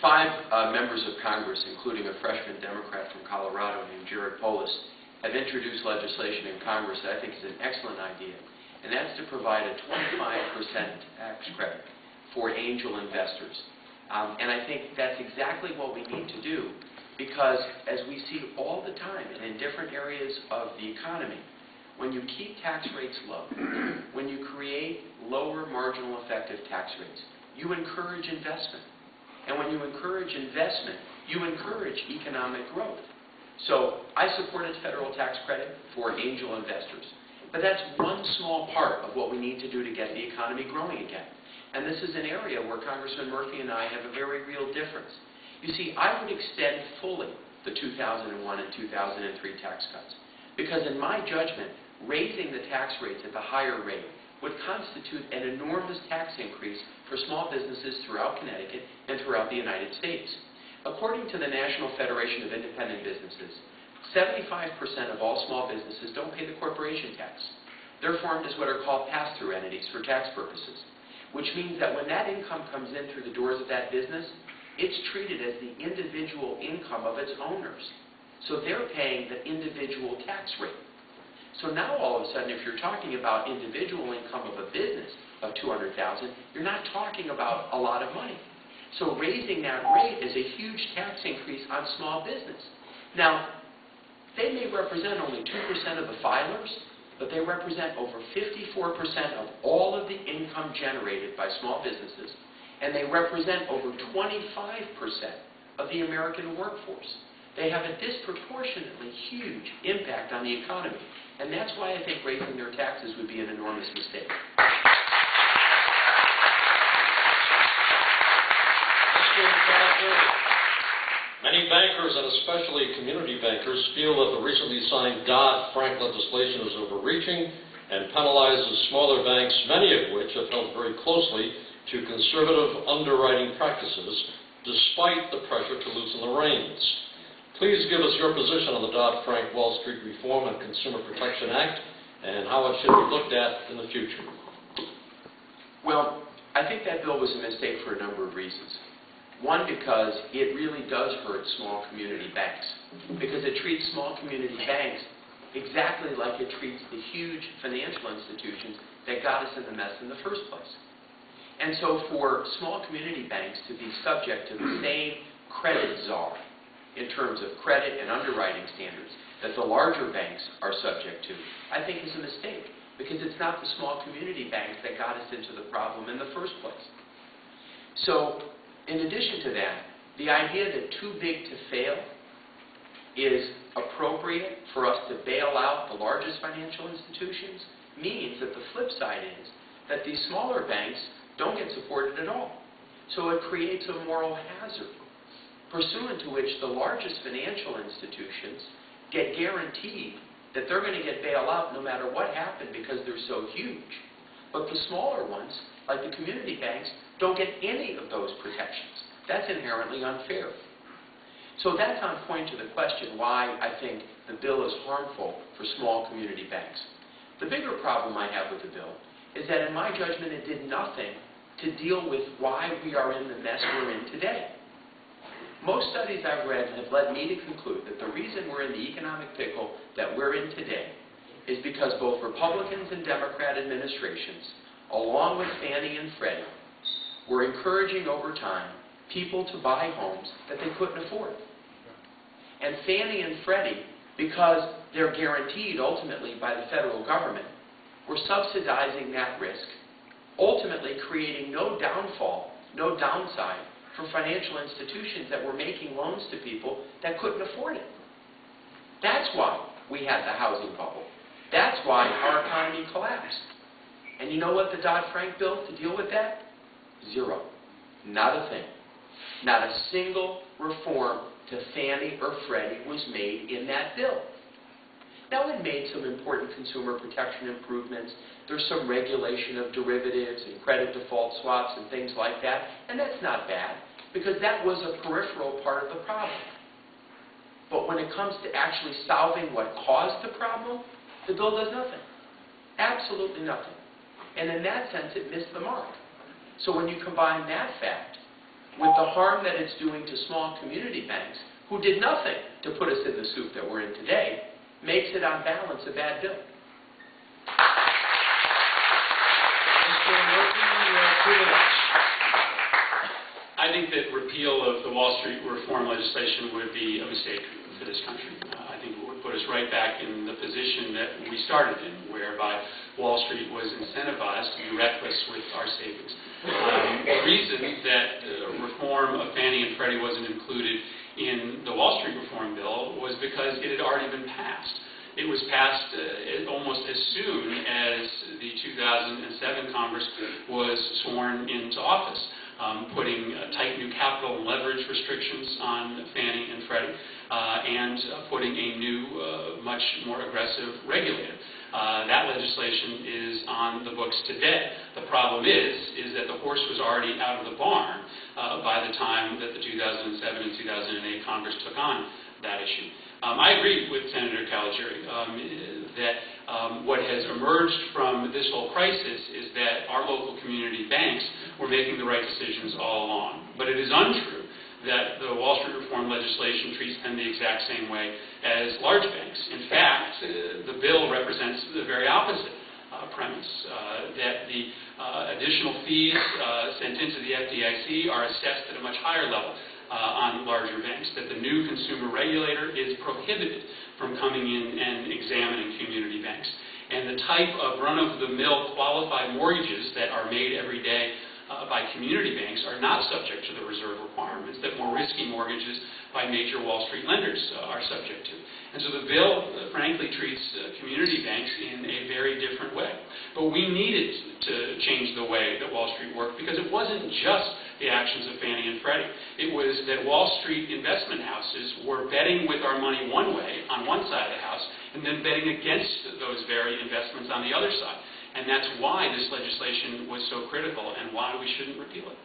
Five members of Congress, including a freshman Democrat from Colorado named Jared Polis, have introduced legislation in Congress that I think is an excellent idea, and that's to provide a 25% tax credit for angel investors. And I think that's exactly what we need to do, because as we see all the time and in different areas of the economy, when you keep tax rates low, when you create lower marginal effective tax rates, you encourage investment. And when you encourage investment, you encourage economic growth. So I support a federal tax credit for angel investors. But that's one small part of what we need to do to get the economy growing again. And this is an area where Congressman Murphy and I have a very real difference. You see, I would extend fully the 2001 and 2003 tax cuts, because in my judgment, raising the tax rates at the higher rate would constitute an enormous tax increase for small businesses throughout Connecticut and throughout the United States. According to the National Federation of Independent Businesses, 75% of all small businesses don't pay the corporation tax. They're formed as what are called pass-through entities for tax purposes, which means that when that income comes in through the doors of that business, it's treated as the individual income of its owners. So they're paying the individual tax rate. So now all of a sudden, if you're talking about individual income of a business of $200,000, you're not talking about a lot of money. So raising that rate is a huge tax increase on small business. Now, they may represent only 2% of the filers, but they represent over 54% of all of the income generated by small businesses, and they represent over 25% of the American workforce. They have a disproportionately huge impact on the economy, and that's why I think raising their taxes would be an enormous mistake. Many bankers, and especially community bankers, feel that the recently signed Dodd-Frank legislation is overreaching and penalizes smaller banks, many of which have held very closely to conservative underwriting practices, despite the pressure to loosen the reins. Please give us your position on the Dodd-Frank Wall Street Reform and Consumer Protection Act and how it should be looked at in the future. Well, I think that bill was a mistake for a number of reasons. One, because it really does hurt small community banks, because it treats small community banks exactly like it treats the huge financial institutions that got us in the mess in the first place. And so for small community banks to be subject to the same credit czar in terms of credit and underwriting standards that the larger banks are subject to, I think is a mistake, because it's not the small community banks that got us into the problem in the first place. So, in addition to that, the idea that too big to fail is appropriate for us to bail out the largest financial institutions means that the flip side is that these smaller banks don't get supported at all. So it creates a moral hazard, pursuant to which the largest financial institutions get guaranteed that they're going to get bailed out no matter what happened because they're so huge. But the smaller ones, like the community banks, don't get any of those protections. That's inherently unfair. So that's on point to the question why I think the bill is harmful for small community banks. The bigger problem I have with the bill is that in my judgment it did nothing to deal with why we are in the mess we're in today. Most studies I've read have led me to conclude that the reason we're in the economic pickle that we're in today is because both Republicans and Democrat administrations, along with Fannie and Freddie, were encouraging over time people to buy homes that they couldn't afford. And Fannie and Freddie, because they're guaranteed ultimately by the federal government, were subsidizing that risk, ultimately creating no downfall, no downside for financial institutions that were making loans to people that couldn't afford it. That's why we had the housing bubble. That's why our economy collapsed. And you know what the Dodd-Frank bill to deal with that? Zero. Not a thing. Not a single reform to Fannie or Freddie was made in that bill. Now, it made some important consumer protection improvements. There's some regulation of derivatives and credit default swaps and things like that, and that's not bad, because that was a peripheral part of the problem. But when it comes to actually solving what caused the problem, the bill does nothing. Absolutely nothing. And in that sense, it missed the mark. So when you combine that fact with the harm that it's doing to small community banks, who did nothing to put us in the soup that we're in today, makes it on balance a bad bill. I think that repeal of the Wall Street reform legislation would be a mistake for this country. I think it would put us right back in the position that we started in, whereby Wall Street was incentivized to be reckless with our savings. The reason that reform of Fannie and Freddie wasn't included in the Wall Street reform bill was because it had already been passed. It was passed almost as soon as the 2007 Congress was sworn into office, putting tight new capital and leverage restrictions on Fannie and Freddie, and putting a new, much more aggressive regulator. That legislation is on the books today. The problem is that the horse was already out of the barn by the time that the 2007 and 2008 Congress took on that issue. I agree with Senator Caligiuri that what has emerged from this whole crisis is that our local community banks were making the right decisions all along. But it is untrue that the Wall Street reform legislation treats them the exact same way as large banks. In fact, the bill represents the very opposite premise, that the additional fees sent into the FDIC are assessed at a much higher level on larger banks, that the new consumer regulator is prohibited from coming in and examining community banks. And the type of run-of-the-mill qualified mortgages that are made every day by community banks are not subject to the reserve requirements that more risky mortgages by major Wall Street lenders are subject to. And so the bill, frankly, treats community banks in a very different way. But we needed to change the way that Wall Street worked, because it wasn't just the actions of Fannie and Freddie. It was that Wall Street investment houses were betting with our money one way on one side of the house, and then betting against those very investments on the other side. And that's why this legislation was so critical and why we shouldn't repeal it.